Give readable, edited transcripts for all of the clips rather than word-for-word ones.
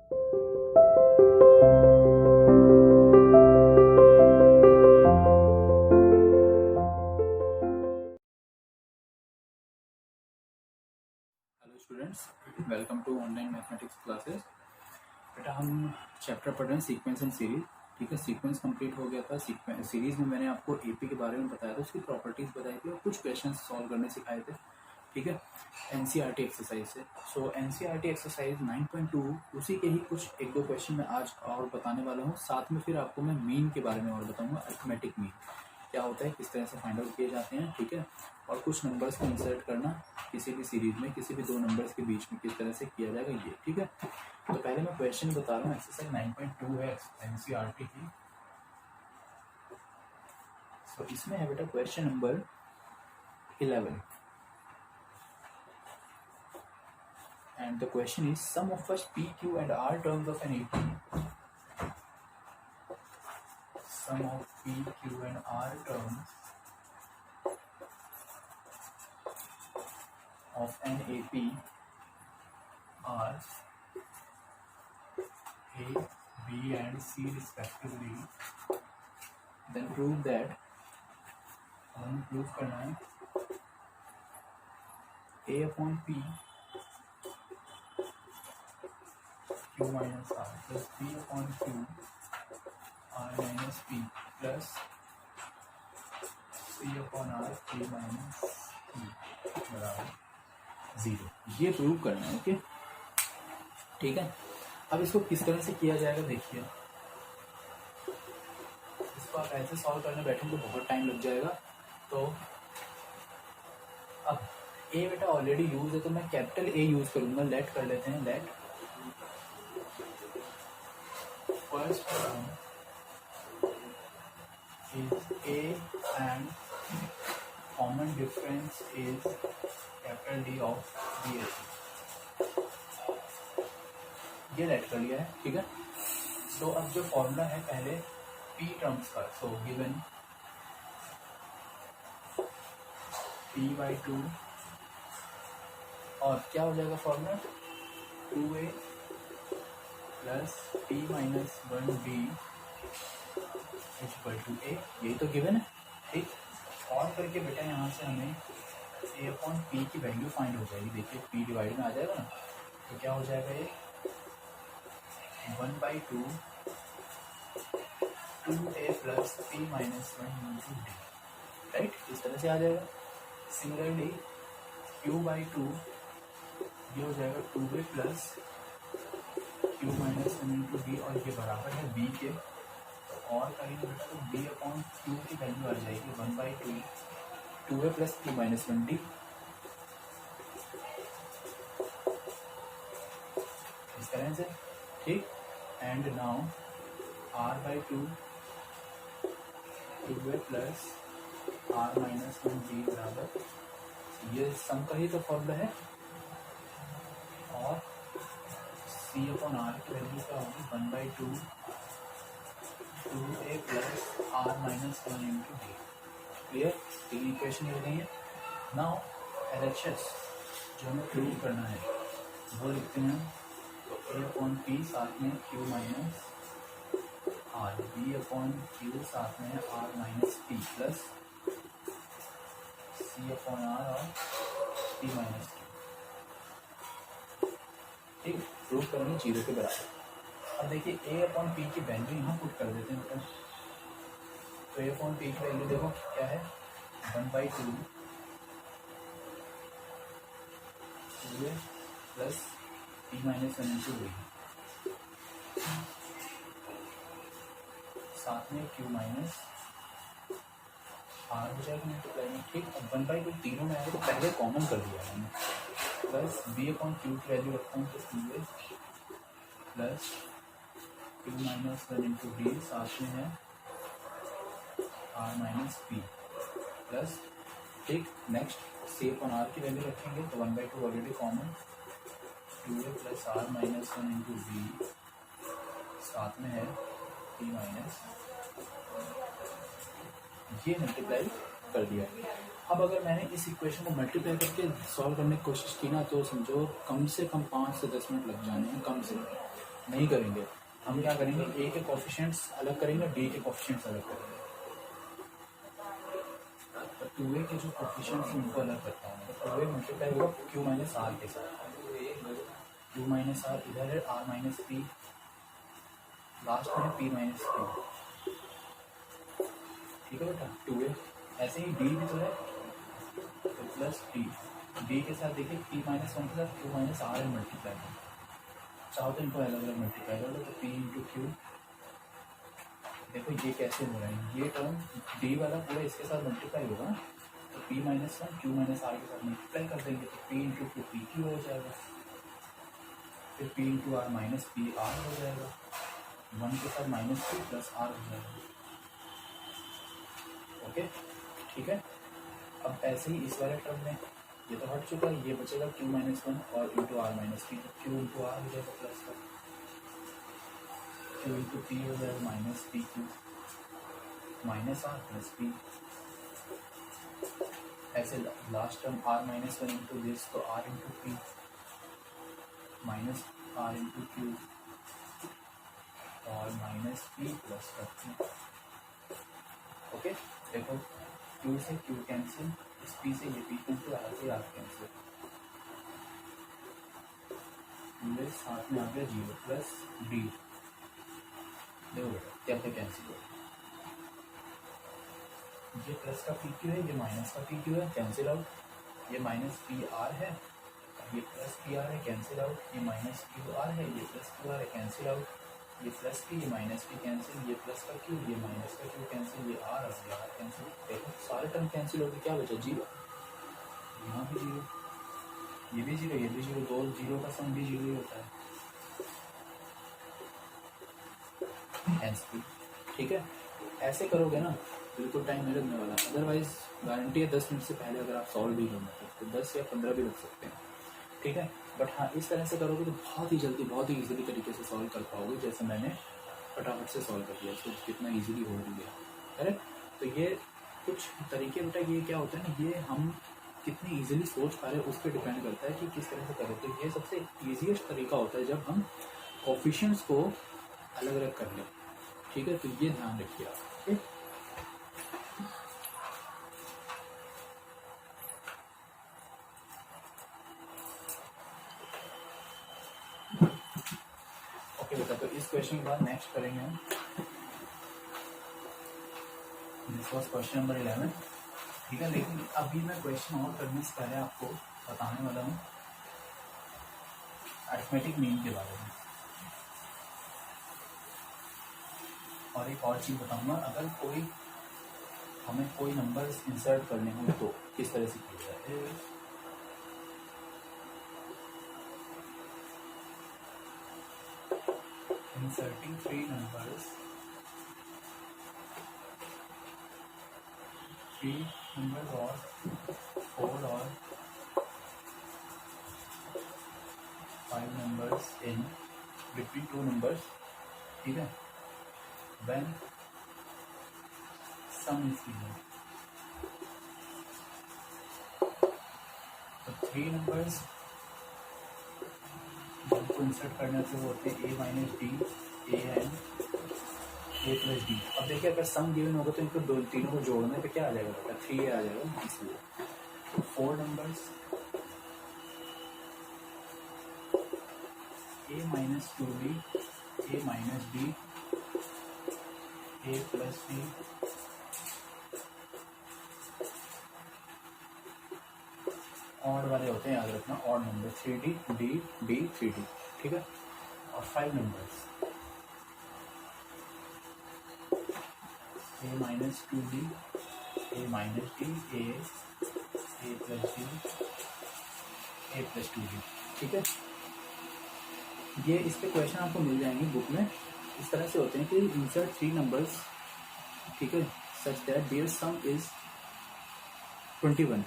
Hello students, welcome to online mathematics classes. बेटा हम chapter पढ़ रहे हैं सीक्वेंस एंड सीरीज। ठीक है, सीक्वेंस कंप्लीट हो गया था। सीरीज में मैंने आपको एपी के बारे में बताया था, उसकी प्रॉपर्टीज बताई थी और कुछ क्वेश्चंस सॉल्व करने सिखाए थे। ठीक है, एनसीईआरटी एक्सरसाइज से। सो एनसीईआरटी एक्सरसाइज 9.2 उसी के ही कुछ एक दो क्वेश्चन मैं आज और बताने वाला हूँ। साथ में फिर आपको मैं मीन के बारे में और बताऊंगा, अरिथमेटिक मीन क्या होता है, किस तरह से फाइंड आउट किए जाते हैं। ठीक है, और कुछ नंबर्स को इंसर्ट करना किसी भी सीरीज में, किसी भी दो नंबर्स के बीच में किस तरह से किया जाएगा ये। ठीक है, तो पहले मैं क्वेश्चन बता रहा हूँ। एक्सरसाइज 9.2 है एनसीईआरटी की। सो इसमें है बेटा question number 11 and the question is sum of first p, q and r terms of an AP. Sum of p, q and r terms of an AP are A, B and C respectively. Then prove that हमें prove करना है A upon P Q minus R plus P upon Q R minus P plus C upon R Q minus P बराबर 0। ये prove करना है। Okay, ठीक है। अब इसको किस तरह से किया जाएगा देखिए। इसको आप ऐसे सॉल्व करने बैठें तो बहुत टाइम लग जाएगा। तो अब ए बेटा ऑलरेडी यूज है तो मैं कैपिटल ए यूज करूंगा। लेट कर लेते हैं, let first term is a and common difference is capital D of B A. ये लेट कर लिया है। ठीक है, सो अब जो फॉर्मूला है पहले पी टर्म्स का, सो गिवन पी बाई 2 और क्या हो जाएगा formula 2a plus p minus 1b equal to a। यही तो गिवन है। ठीक, और करके बेटा यहाँ से हमें a अपॉन p की वैल्यू फाइंड हो जाएगी। देखिए p डिवाइड में आ जाएगा ना, तो क्या हो जाएगा ये 1/2 2a plus p minus 1 into d। Right, इस तरह से आ जाएगा। सिमिलरली q/2 ये हो जाएगा 2a plus q minus 1 into D और ये बराबर है b के। तो और करेंगे बेटा तो b अपॉन q की वैल्यू आ जाएगी 1/2 2a plus p minus 1 D, इस तरह से। ठीक, and now r/2 2a plus r minus 1 D बराबर, ये सम का ही तो फॉर्मूला है। और c अपॉन r की वैल्यू क्या होगी 1/2 2a plus r minus 1 into D. Clear, तीन इक्वेशन हो गई है। नाउ एलएचएस जो हमें प्रूव करना है वो लिखते हैं। तो a अपॉन p साथ में q minus r, b upon q साथ में r minus p plus c upon r और p माइनस q। ठीक, प्रूव करेंगे 0 के बराबर। अब देखिए a अपॉन पी की वैल्यू यहाँ पुट कर देते हैं मतलब। तो a अपॉन पी की वैल्यू देखो क्या है 1/2 plus p minus 1 into D साथ में q माइनस r हो जाएगा मल्टीप्लाई में। ठीक, अब 1/2 तीनों में आएगा तो पहले कॉमन कर दिया मैंने। प्लस b अपॉन क्यू की वैल्यू रखता हूँ तो 2a plus q minus 1 into D साथ में है r माइनस p प्लस। ठीक, नेक्स्ट c अपॉन r की वैल्यू रखेंगे तो 1/2 already common 2a plus r minus 1 into D साथ में है p माइनस, ये मल्टीप्लाई कर दिया। अब अगर मैंने इस इक्वेशन को मल्टीप्लाई करके सॉल्व करने की कोशिश की ना तो समझो कम से कम 5 से 10 मिनट लग जाने हैं कम से। नहीं करेंगे। हम क्या करेंगे, ए के कोफिशिएंट्स अलग करेंगे, बी के कोफिशिएंट्स अलग करेंगे। तो 2a के जो कोफिशिएंट्स हैं उनको अलग करता हूँ। तो 2a मल्टीप्लाई होगा क्यू माइनस आर के साथ। क्यू माइनस आर इधर है, आर माइनस पी लास्ट में है, पी माइनस क्यू। ठीक है बेटा, 2a। ऐसे ही डी भी तो है, तो प्लस डी के साथ देखिए पी माइनस वन के साथ क्यू माइनस आर है मल्टीप्लाई कर, चाहो तो इनको अलग अलग मल्टीप्लाई कर लो। तो पी इंटू क्यू, देखो ये कैसे हो रहा है, ये टर्म डी वाला पूरा इसके साथ मल्टीप्लाई होगा, तो P minus one Q minus R के साथ मल्टीप्लाई कर देंगे, तो P into Q P Q हो जाएगा, फिर P into are minus P R हो जाएगा, वन के साथ माइनस पी प्लस आर हो जाएगा। ओके, ठीक है। अब ऐसे ही इस वाले टर्म में ये तो हट चुका है, ये बचेगा क्यू माइनस वन और इंटू आर माइनस पी, तो क्यू इंटू आर हो जाएगा प्लस का, क्यू इंटू पी हो जाएगा minus p q minus r plus p. ऐसे last term r minus one into this, तो r into p minus r into q और minus p plus का q. Okay, देखो क्यू से q cancel, इस p से ये पी कैंसिल, आर से आर कैंसिल, ये साथ में आ गया जीरो प्लस डी। देखो बेटा क्या क्या कैंसिल हो, ये प्लस का पी क्यू है, ये माइनस का पी क्यू है, कैंसिल आउट। ये माइनस पी आर है, ये प्लस पी आर है, कैंसिल आउट। ये माइनस क्यू आर है, ये प्लस क्यू आर है, कैंसिल आउट। ये प्लस पी, ये माइनस पी कैंसिल, ये प्लस का क्यू, ये माइनस का क्यू कैंसिल, ये आर और ये आर कैंसिल। देखो सारे टर्म कैंसिल हो गए, क्या बचा, जीरो। यहाँ भी जीरो, ये भी जीरो, ये भी जीरो, दो जीरो का सम भी जीरो ही होता है। ठीक है, ऐसे करोगे ना बिल्कुल टाइम नहीं लगने वाला। अदरवाइज गारंटी है 10 मिनट से पहले अगर आप सॉल्व भी करना तो 10 या 15 भी लग सकते हैं। ठीक है, बट हाँ इस तरह से करोगे तो बहुत ही जल्दी बहुत ही ईजिली तरीके से सॉल्व कर पाओगे, जैसे मैंने फटाफट से सॉल्व कर दिया, इसको कितना ईजिली हो भी गया। करेक्ट, तो ये कुछ तरीके बेटा, ये क्या होता है ना, ये हम कितनी ईजिली सोच पा रहे हैं उस पर डिपेंड करता है कि किस तरह से करें। तो ये सबसे ईजीएस्ट तरीका होता है जब हम कोफिशिएंट्स को अलग अलग कर लें। ठीक है, तो ये ध्यान रखिए आप। ठीक, ओके बेटा, तो इस क्वेश्चन के बाद नेक्स्ट करेंगे हम, दिस वाज क्वेश्चन नंबर 11। ठीक है, लेकिन अभी मैं क्वेश्चन और करने से पहले आपको बताने वाला हूँ अरिथमेटिक मीन के बारे में, और एक और चीज़ बताऊंगा, अगर कोई हमें कोई नंबर्स इंसर्ट करने हो तो किस तरह से किया जाए। Inserting 3 numbers or 4 or 5 numbers in between 2 numbers। ठीक है, when sum is given, तो 3 numbers जिनको इंसर्ट करने से वो होते हैं a minus D, A N, A plus D. अब देखिए अगर सम गिवन होगा तो इनको दो तीनों को जोड़ने पे क्या आ जाएगा बेटा, 3 आ जाएगा, इसलिए 4 नंबर्स ए माइनस टू डी, ए माइनस डी, ए प्लस डी, ऑड वाले होते हैं, याद रखना, odd number 3D D D 3D। ठीक है, और 5 नंबर्स ए माइनस टू डी, ए माइनस डी, ए प्लस डी, ए प्लस टू डी। ठीक है, ये इस पे क्वेश्चन आपको मिल जाएंगे बुक में। इस तरह से होते हैं कि इंसर्ट 3 नंबर्स, ठीक है, such that their sum is 21।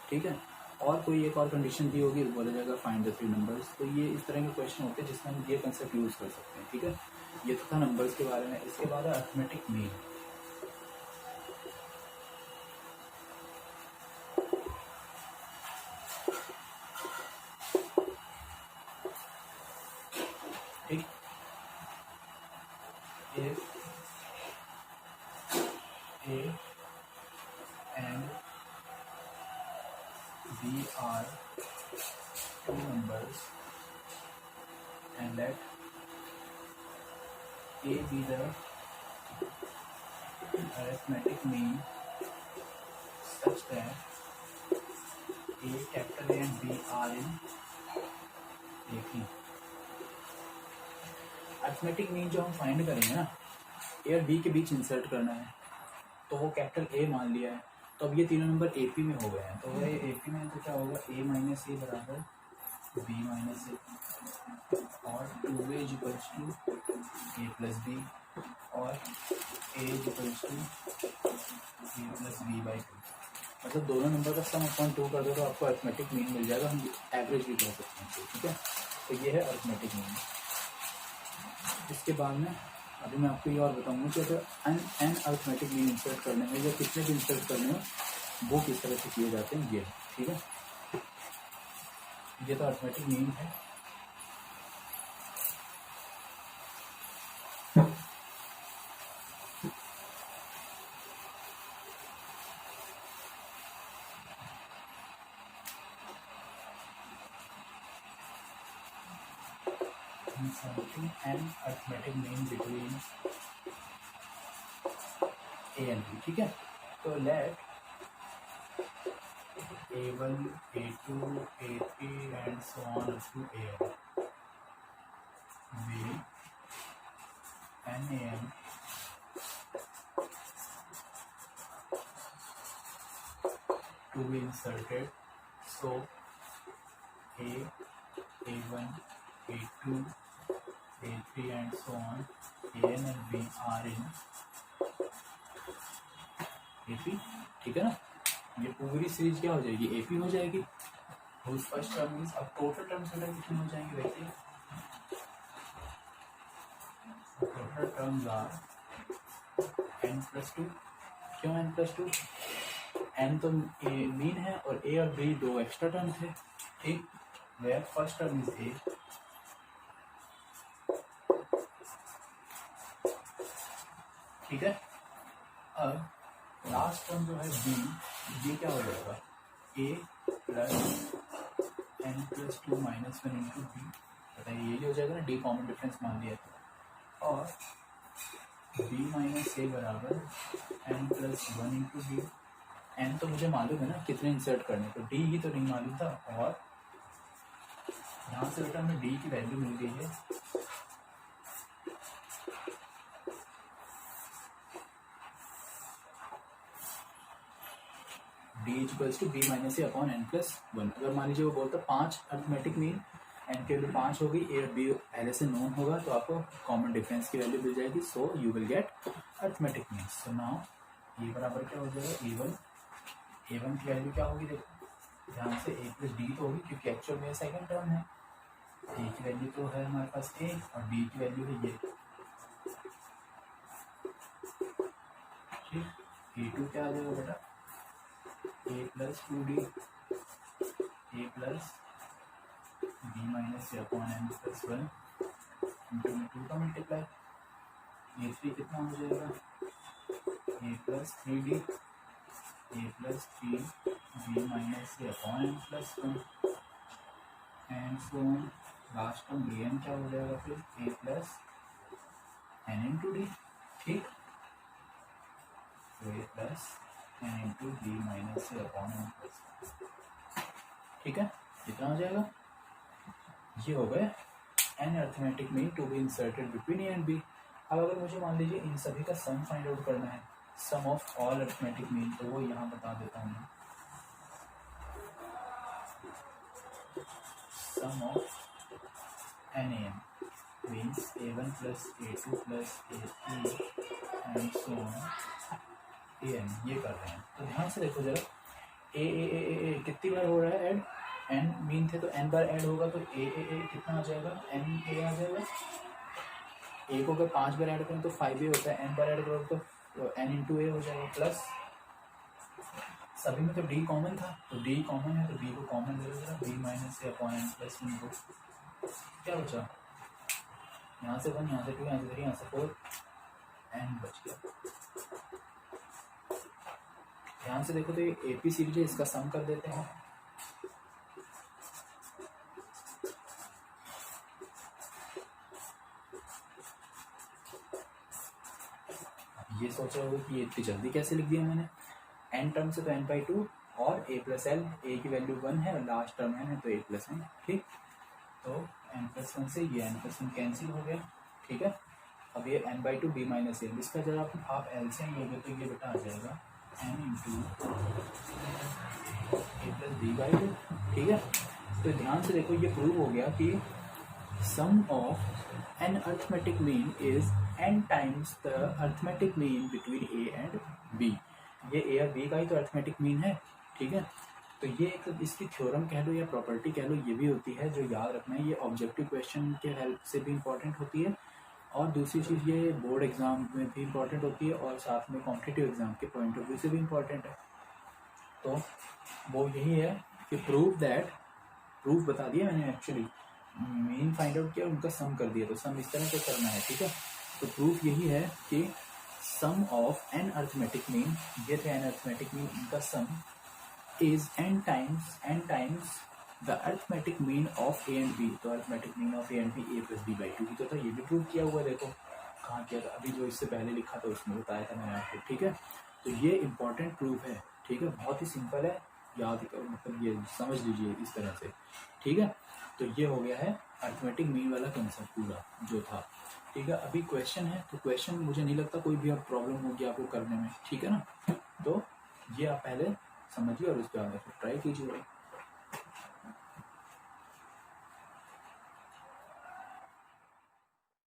ठीक है, और कोई एक और कंडीशन दी होगी, बोला जाएगा फाइंड द 3 नंबर्स। तो ये इस तरह के क्वेश्चन होते हैं जिसमें हम ये कंसेप्ट यूज कर सकते हैं। ठीक है, ये तो था नंबर्स के बारे में। इसके बाद अरिथमेटिक मीन। ठीक, if A and B are two numbers and let A be the arithmetic mean such that A, capital A and B are in AP. Arithmetic mean जो हम फाइंड करेंगे ना, ए और बी के बीच इंसर्ट करना है, तो वो कैपिटल ए मान लिया है, तो अब ये तीनों नंबर एपी में हो गए हैं, तो ये एपी में तो क्या होगा, ए माइनस ए बराबर बी माइनस ए और 2a equals to A plus B और a equals to A plus B by 2। मतलब दोनों नंबर का सम अपॉन 2 कर दो तो आपको अरिथमेटिक मीन मिल जाएगा, हम एवरेज भी कह सकते हैं, ठीक है। तो ये है अरिथमेटिक मीन। इसके बाद में अभी मैं आपको ये और बताऊंगा कि अगर एन अरिथमेटिक मीन इंसर्ट करने में या कितने भी इंसर्ट करने में वो किस तरह से किए जाते हैं, ये ठीक है। ये तो अरिथमेटिक मीन है। Inserting an arithmetic mean between A and B, ठीक है। तो let A1, A2, A3 and so on up to AN be NAN to be inserted. So A, A1, A2, A3 and so on, AN and B are in AP, ठीक है ना। ये पूरी series क्या हो जाएगी, AP हो जाएगी। उस फर्स्ट टर्म मींस अब टोटल टर्म्स बेटा कितने हो जाएंगे, देखिए टोटल टर्म्स आर n+2। क्यों n+2? n तो मीन है और a और b दो एक्स्ट्रा टर्म्स है, ठीक। Where first term is a, ठीक है। अब लास्ट टर्म जो है b क्या हो जाएगा, a plus n+2 minus 1 into B, बताइए ये हो जाएगा ना, डी कॉमन डिफरेंस मान लिया था, और b माइनस ए बराबर n+1 इंटू डी। n तो मुझे मालूम है ना कितने इंसर्ट करने, तो d ही तो नहीं मालूम था, और यहाँ से बेटा हमें d की वैल्यू मिल गई है d equals to B minus A upon n+1। अगर मान लीजिए वो बोलता 5 अरिथमेटिक मीन, n की वैल्यू 5 होगी, ए और बी पहले से नोन होगा, तो आपको कॉमन डिफरेंस की वैल्यू मिल जाएगी, so you will get arithmetic mean. So now ये बराबर क्या हो जाएगा, a1 की वैल्यू क्या होगी, देखो ध्यान से a प्लस डी तो होगी क्योंकि एक्चुअल में सेकंड टर्म है, a की वैल्यू तो है हमारे पास a और b की वैल्यू है ये, ठीक। a2 क्या आ जाएगा बेटा, a plus 2d a plus b minus A upon n+1 into 2 का मल्टीप्लाई, a3 कितना हो जाएगा, a plus 3d a plus 3b minus A upon n+1 and so on. Last term bn क्या हो जाएगा फिर, a plus n into D, ठीक। तो a plus n into D minus A upon n+1, ठीक है। कितना हो जाएगा, ये हो गए n arithmetic mean to be inserted between a and b। अब अगर मुझे मान लीजिए इन सभी का सम फाइंड आउट करना है, सम ऑफ ऑल अरिथमेटिक मीन, तो वो यहाँ बता देता हूँ मैं, सम of NAN means A1 plus A2 plus A3 and so on AN, ये कर रहे हैं। तो ध्यान से देखो जरा, ए कितनी बार हो रहा है ऐड, n मीन थे तो n बार ऐड होगा, तो ए कितना आ जाएगा, n a आ जाएगा। a को अगर 5 बार ऐड करें तो 5a होता है, n बार ऐड करोगे तो n इंटू ए हो जाएगा, प्लस सभी में तो d कॉमन था, तो d कॉमन है तो b को कॉमन ले लो, b minus A upon n+1 को क्या बचा, यहाँ से 1, यहाँ से 2, यहाँ से 3, यहाँ से 4, एन बच गया। ध्यान से देखो तो ये एपी सीरीज है, इसका सम कर देते हैं। ये सोच रहे हो कि ये इतनी जल्दी कैसे लिख दिया मैंने, एन टर्म से तो एन बाई टू और ए प्लस एल, ए की वैल्यू 1 है और लास्ट टर्म है तो ए प्लस एन। ठीक, तो एन प्लस 1 से ये एन प्लस 1 कैंसिल हो गया। ठीक है, अब ये N by two B minus L, इसका जब आप एल से लोगे तो ये बेटा आ जाएगा N into A plus B by two. ठीक है, तो ध्यान से देखो ये प्रूव हो गया कि sum of n arithmetic mean is n times the arithmetic mean between a and b। ये a और b का ही तो अर्थमेटिक मीन है। ठीक है, तो ये एक इसकी थ्योरम कह लो या प्रॉपर्टी कह लो, ये भी होती है जो याद रखना है। ये ऑब्जेक्टिव क्वेश्चन के हेल्प से भी इंपॉर्टेंट होती है और दूसरी चीज़ ये बोर्ड एग्जाम में भी इंपॉर्टेंट होती है और साथ में कॉम्पिटिटिव एग्जाम के पॉइंट ऑफ व्यू से भी इंपॉर्टेंट है। तो वो यही है कि प्रूफ बता दिया मैंने, एक्चुअली मीन फाइंड आउट किया, उनका सम कर दिया, तो सम इस तरह से करना है। ठीक है, तो प्रूफ यही है कि sum of n arithmetic mean, ये थे एन अर्थमेटिक मीन, इनका sum is n times the arithmetic mean of a and b. तो arithmetic mean of a and b a plus B by two की तो था, ये भी प्रूव किया हुआ। देखो कहाँ किया था, अभी जो इससे पहले लिखा था उसमें बताया था मैंने आपको। ठीक है, तो ये इंपॉर्टेंट प्रूफ है। ठीक है, बहुत ही सिंपल है, याद मतलब ये समझ लीजिए इस तरह से। ठीक है, तो ये हो गया है अर्थमेटिक मीन वाला कंसेप्ट पूरा जो था। ठीक है, अभी क्वेश्चन है, तो क्वेश्चन मुझे नहीं लगता कोई भी अब प्रॉब्लम होगी आपको करने में। ठीक है ना, तो ये आप पहले समझिए और उस पर आगे ट्राई कीजिए।